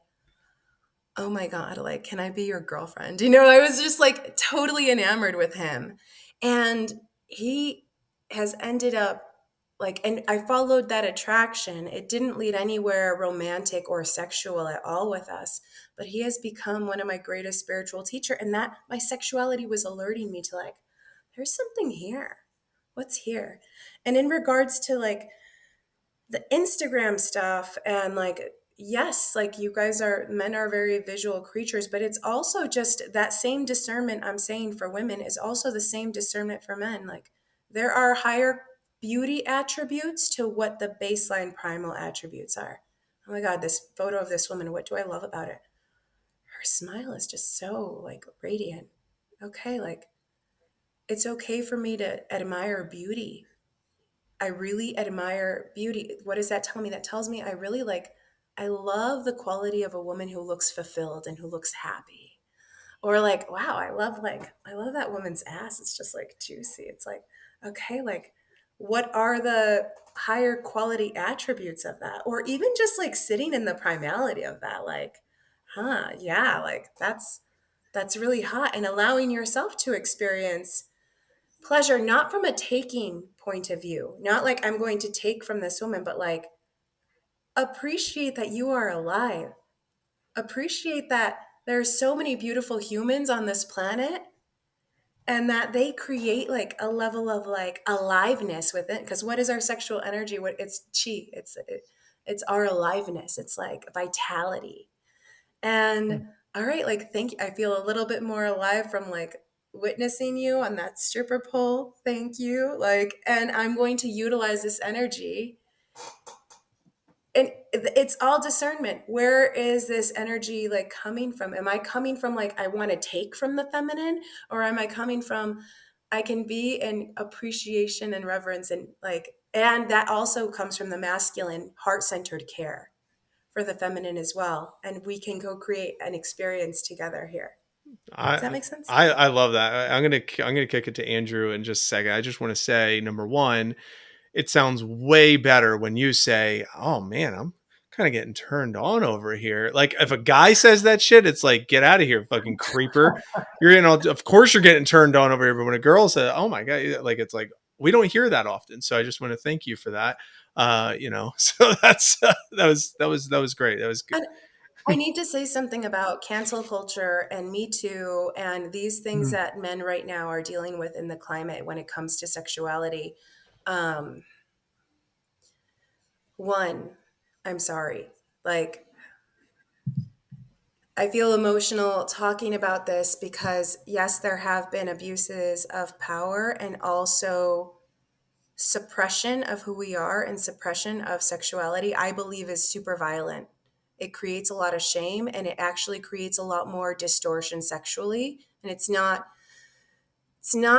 Speaker 1: oh my God, like, can I be your girlfriend? I was just like totally enamored with him. And he has ended up like, and I followed that attraction. It didn't lead anywhere romantic or sexual at all with us, but he has become one of my greatest spiritual teacher. And that my sexuality was alerting me to like, there's something here. What's here? And in regards to like the Instagram stuff and like, yes, like you guys men are very visual creatures, but it's also just that same discernment I'm saying for women is also the same discernment for men. Like there are higher beauty attributes to what the baseline primal attributes are. Oh my God, this photo of this woman, what do I love about it? Her smile is just so like radiant. Okay, like it's okay for me to admire beauty. I really admire beauty. What does that tell me? That tells me I love the quality of a woman who looks fulfilled and who looks happy. Or like, wow, I love that woman's ass. It's just like juicy. It's like, okay, like what are the higher quality attributes of that? Or even just like sitting in the primality of that, like, yeah, like that's really hot, and allowing yourself to experience pleasure, not from a taking point of view, not like I'm going to take from this woman, but like appreciate that you are alive. Appreciate that there are so many beautiful humans on this planet and that they create like a level of like aliveness within. Because what is our sexual energy? What it's chi. It's our aliveness. It's like vitality. And all right, like thank you. I feel a little bit more alive from like witnessing you on that stripper pole. Thank you. Like, and I'm going to utilize this energy. And it's all discernment. Where is this energy like coming from? Am I coming from like I want to take from the feminine, or am I coming from I can be in appreciation and reverence and like, and that also comes from the masculine heart-centered care for the feminine as well, and we can co-create an experience together here. Does that
Speaker 2: I
Speaker 1: make sense?
Speaker 2: I love that. I'm gonna kick it to Andrew in just a second. I just want to say, number one, it sounds way better when you say, "Oh man, I'm kind of getting turned on over here." Like if a guy says that shit, it's like, "Get out of here, fucking creeper." You're getting all, of course you're getting turned on over here. But when a girl says, "Oh my God," like it's like we don't hear that often. So I just want to thank you for that. So that's that was great. That was good.
Speaker 1: And I need to say something about cancel culture and Me Too and these things that men right now are dealing with in the climate when it comes to sexuality. Um, One, I'm sorry. Like, I feel emotional talking about this because, yes, there have been abuses of power and also suppression of who we are and suppression of sexuality, I believe is super violent. It creates a lot of shame and it actually creates a lot more distortion sexually. And it's not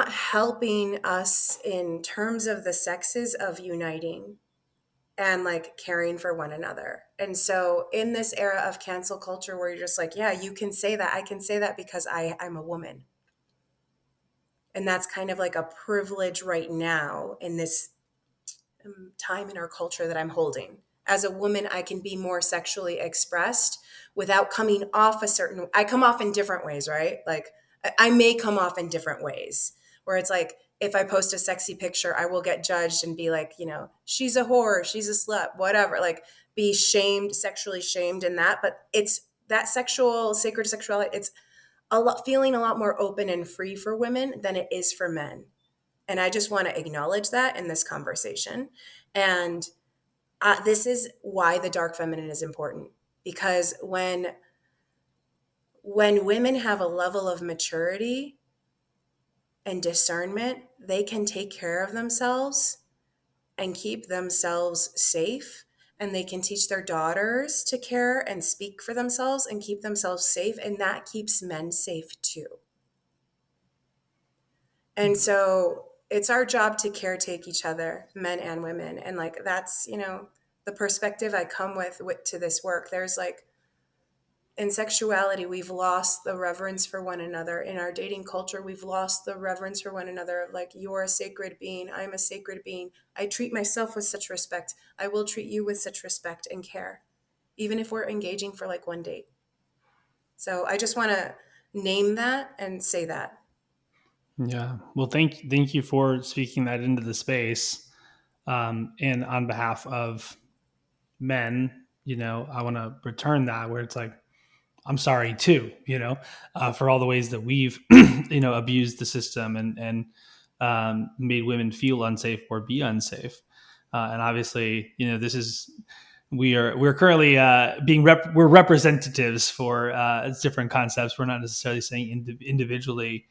Speaker 1: helping us in terms of the sexes of uniting and like caring for one another. And so in this era of cancel culture where you're just like, yeah, you can say that. I can say that because I'm a woman. And that's kind of like a privilege right now in this time in our culture that I'm holding. As a woman, I can be more sexually expressed without coming off I come off in different ways, right? Like I may come off in different ways where it's like, if I post a sexy picture, I will get judged and be like, she's a whore, she's a slut, whatever, like be shamed, sexually shamed in that. But it's that sacred sexuality, it's feeling a lot more open and free for women than it is for men. And I just want to acknowledge that in this conversation. And this is why the dark feminine is important. Because when when women have a level of maturity and discernment, they can take care of themselves and keep themselves safe. And they can teach their daughters to care and speak for themselves and keep themselves safe. And that keeps men safe too. And so it's our job to caretake each other, men and women. And like, that's, the perspective I come with to this work. There's like, in sexuality, we've lost the reverence for one another. In our dating culture, we've lost the reverence for one another. Like, you're a sacred being, I'm a sacred being. I treat myself with such respect. I will treat you with such respect and care, even if we're engaging for like one date. So I just want to name that and say that.
Speaker 3: Yeah. Well, thank you for speaking that into the space. And on behalf of men, I want to return that where it's like, I'm sorry too, for all the ways that we've, abused the system and made women feel unsafe or be unsafe. And obviously, this is we're currently we're representatives for different concepts. We're not necessarily saying individually,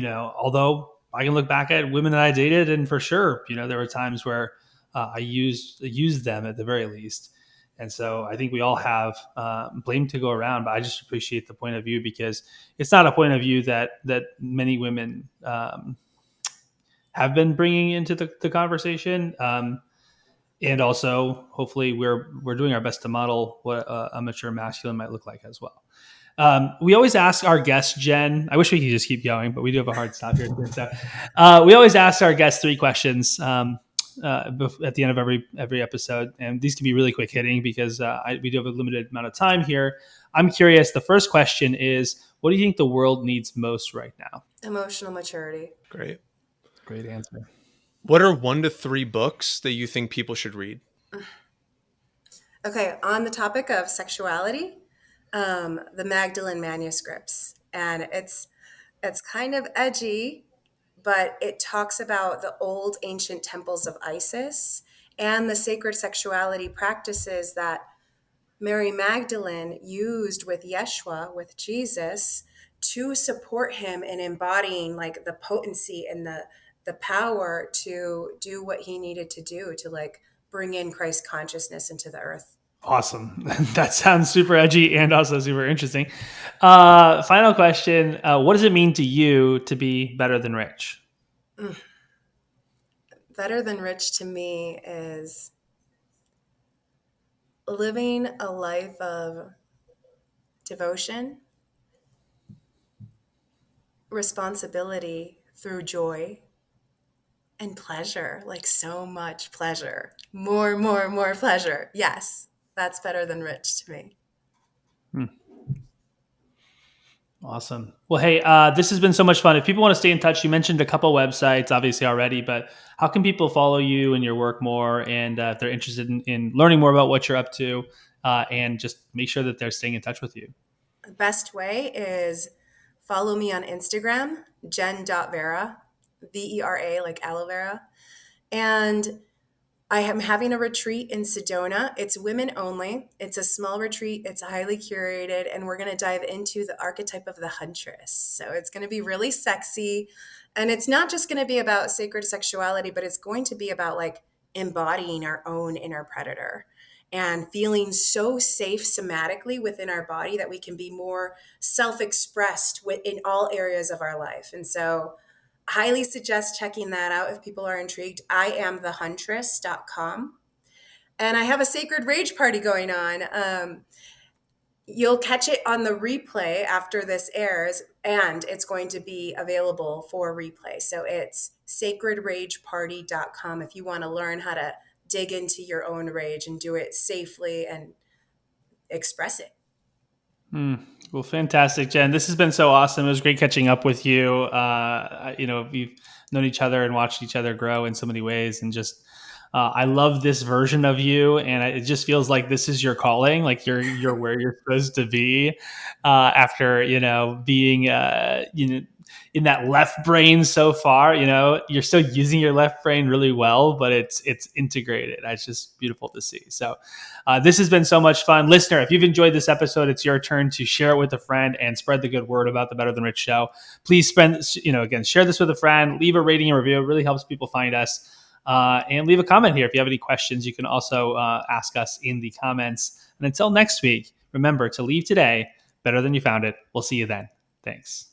Speaker 3: although I can look back at women that I dated, and for sure, there were times where I used them at the very least. And so I think we all have blame to go around, but I just appreciate the point of view because it's not a point of view that many women have been bringing into the conversation. And also, hopefully, we're doing our best to model what a mature masculine might look like as well. We always ask our guests, Jen. I wish we could just keep going, but we do have a hard stop here. So, we always ask our guests 3 questions at the end of every episode, and these can be really quick hitting because we do have a limited amount of time here. I'm curious. The first question is, what do you think the world needs most right now?
Speaker 1: Emotional maturity.
Speaker 2: Great.
Speaker 3: Great answer.
Speaker 2: What are 1 to 3 books that you think people should read?
Speaker 1: Okay, on the topic of sexuality, the Magdalene manuscripts, and it's kind of edgy, but it talks about the old ancient temples of Isis and the sacred sexuality practices that Mary Magdalene used with Yeshua, with Jesus, to support him in embodying like the potency and the power to do what he needed to do to like bring in Christ consciousness into the earth.
Speaker 3: Awesome. That sounds super edgy and also super interesting. Final question. What does it mean to you to be better than rich?
Speaker 1: Better than rich to me is living a life of devotion, responsibility through joy, and pleasure, like so much pleasure. More pleasure. Yes, that's better than rich to me.
Speaker 3: Awesome. Well, hey, this has been so much fun. If people want to stay in touch, you mentioned a couple websites, obviously already, but how can people follow you and your work more? And if they're interested in learning more about what you're up to, and just make sure that they're staying in touch with you.
Speaker 1: The best way is follow me on Instagram, jen.vera, Vera, like aloe vera. And I am having a retreat in Sedona. It's women only. It's a small retreat. It's highly curated, and we're going to dive into the archetype of the huntress. So it's going to be really sexy. And it's not just going to be about sacred sexuality, but it's going to be about like embodying our own inner predator and feeling so safe somatically within our body that we can be more self-expressed in all areas of our life. And so highly suggest checking that out if people are intrigued. IamTheHuntress.com. And I have a sacred rage party going on. You'll catch it on the replay after this airs, and it's going to be available for replay. So it's sacredrageparty.com if you want to learn how to dig into your own rage and do it safely and express it.
Speaker 3: Well, fantastic, Jen. This has been so awesome. It was great catching up with you. We've known each other and watched each other grow in so many ways, and just I love this version of you, and it just feels like this is your calling. Like you're where you're supposed to be after being in that left brain so far. You're still using your left brain really well, but it's integrated. It's just beautiful to see. So this has been so much fun. Listener, if you've enjoyed this episode, it's your turn to share it with a friend and spread the good word about the Better Than Rich show. Please share this with a friend, leave a rating and review. It really helps people find us. And leave a comment here. If you have any questions, you can also ask us in the comments. And until next week, remember to leave today better than you found it. We'll see you then. Thanks.